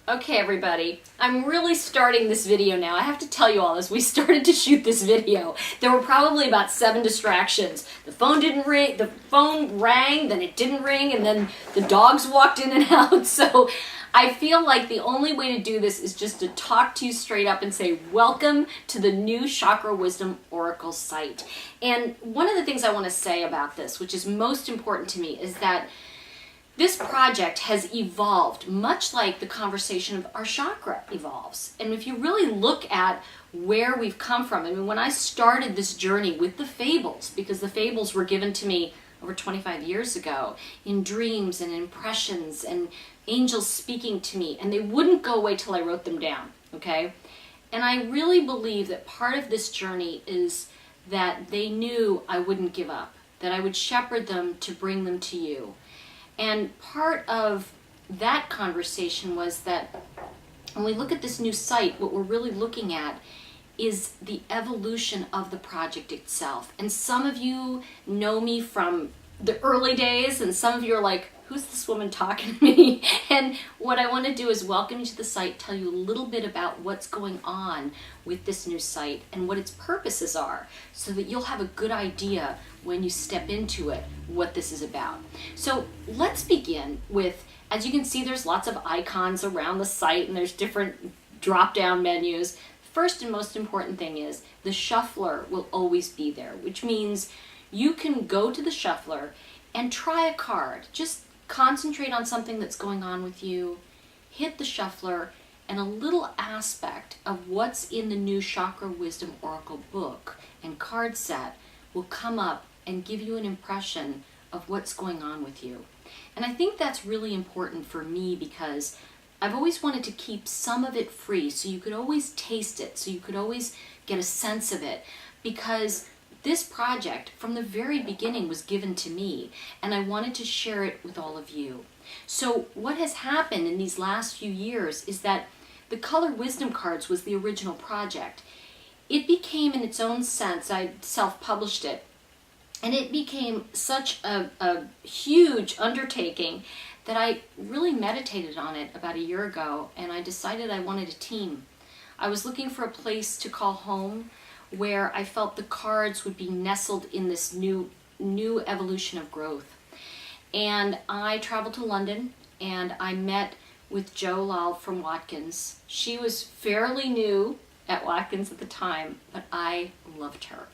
Okay, everybody, I'm really starting this video now. I have to tell you all this. We started to shoot this video. There were probably about 7 distractions. The phone didn't ring, the phone rang, then it didn't ring, and then the dogs walked in and out. So I feel like the only way to do this is just to talk to you straight up and say, welcome to the new Chakra Wisdom Oracle site. And one of the things I want to say about this, which is most important to me, is that this project has evolved much like the conversation of our chakra evolves. And if you really look at where we've come from, I mean, when I started this journey with the fables, because the fables were given to me over 25 years ago in dreams and impressions and angels speaking to me, and they wouldn't go away till I wrote them down, okay? And I really believe that part of this journey is that they knew I wouldn't give up, that I would shepherd them to bring them to you. And part of that conversation was that when we look at this new site, what we're really looking at is the evolution of the project itself. And some of you know me from the early days, and some of you are like, who's this woman talking to me? And what I want to do is welcome you to the site, tell you a little bit about what's going on with this new site and what its purposes are, so that you'll have a good idea when you step into it what this is about. So let's begin with, as you can see, there's lots of icons around the site and there's different drop-down menus. First and most important thing is the shuffler will always be there, which means you can go to the shuffler and try a card. Just concentrate on something that's going on with you, hit the shuffler, and a little aspect of what's in the new Chakra Wisdom Oracle book and card set will come up and give you an impression of what's going on with you. And I think that's really important for me because I've always wanted to keep some of it free so you could always taste it, so you could always get a sense of it, because this project from the very beginning was given to me and I wanted to share it with all of you. So what has happened in these last few years is that the Color Wisdom Cards was the original project. It became, in its own sense, I self-published it, and it became such a huge undertaking that I really meditated on it about a year ago, and I decided I wanted a team. I was looking for a place to call home where I felt the cards would be nestled in this new evolution of growth. And I traveled to London and I met with Jo Lal from Watkins. She was fairly new at Watkins at the time, but I loved her.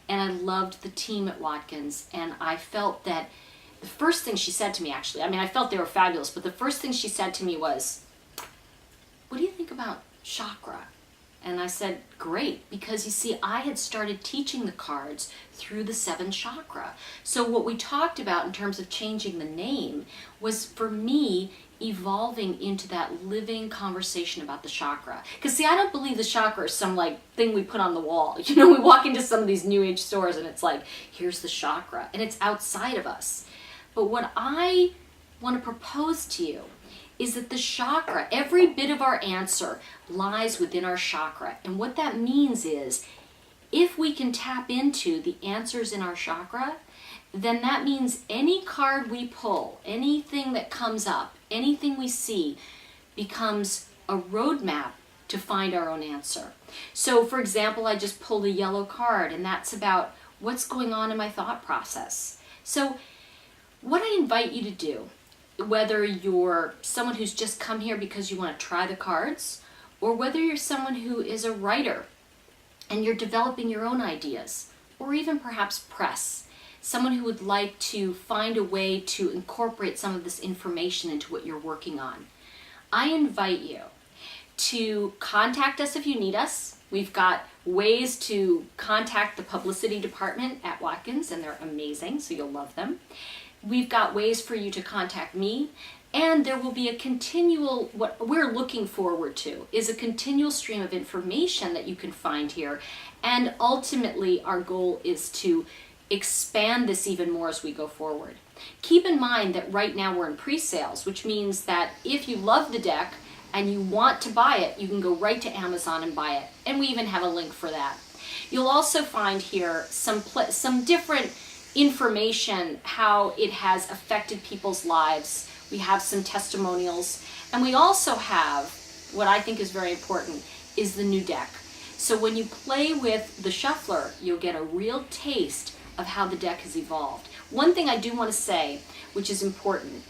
And I loved the team at Watkins, and I felt that the first thing she said to me, actually, I mean, I felt they were fabulous, but the first thing she said to me was, what do you think about chakra? And I said, great, because you see, I had started teaching the cards through the 7 chakra. So what we talked about in terms of changing the name was, for me, evolving into that living conversation about the chakra. Because see, I don't believe the chakra is some like thing we put on the wall. You know, we walk into some of these new age stores and it's like, here's the chakra, and it's outside of us. But what I want to propose to you is that the chakra, every bit of our answer lies within our chakra. And what that means is, if we can tap into the answers in our chakra, then that means any card we pull, anything that comes up, anything we see, becomes a roadmap to find our own answer. So for example, I just pulled a yellow card, and that's about what's going on in my thought process. So what I invite you to do, whether you're someone who's just come here because you want to try the cards, or whether you're someone who is a writer and you're developing your own ideas, or even perhaps press, someone who would like to find a way to incorporate some of this information into what you're working on, I invite you to contact us if you need us. We've got ways to contact the publicity department at Watkins, and they're amazing, so you'll love them. We've got ways for you to contact me, and there will be a continual, what we're looking forward to is a continual stream of information that you can find here. And ultimately, our goal is to expand this even more as we go forward. Keep in mind that right now we're in pre-sales, which means that if you love the deck and you want to buy it, you can go right to Amazon and buy it. And we even have a link for that. You'll also find here some different information, how it has affected people's lives We have some testimonials. And we also have, what I think is very important, is the new deck. So when you play with the shuffler, you'll get a real taste of how the deck has evolved. One thing I do want to say, which is important,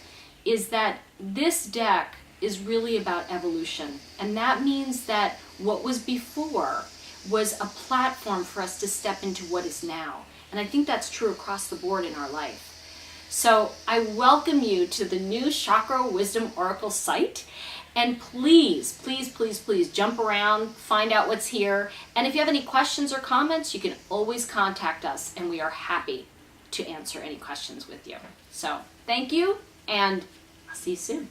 is that this deck is really about evolution. And that means that what was before was a platform for us to step into what is now. And I think that's true across the board in our life. So I welcome you to the new Chakra Wisdom Oracle site. And please, please, please, please jump around, find out what's here. And if you have any questions or comments, you can always contact us, and we are happy to answer any questions with you. So thank you, and I'll see you soon.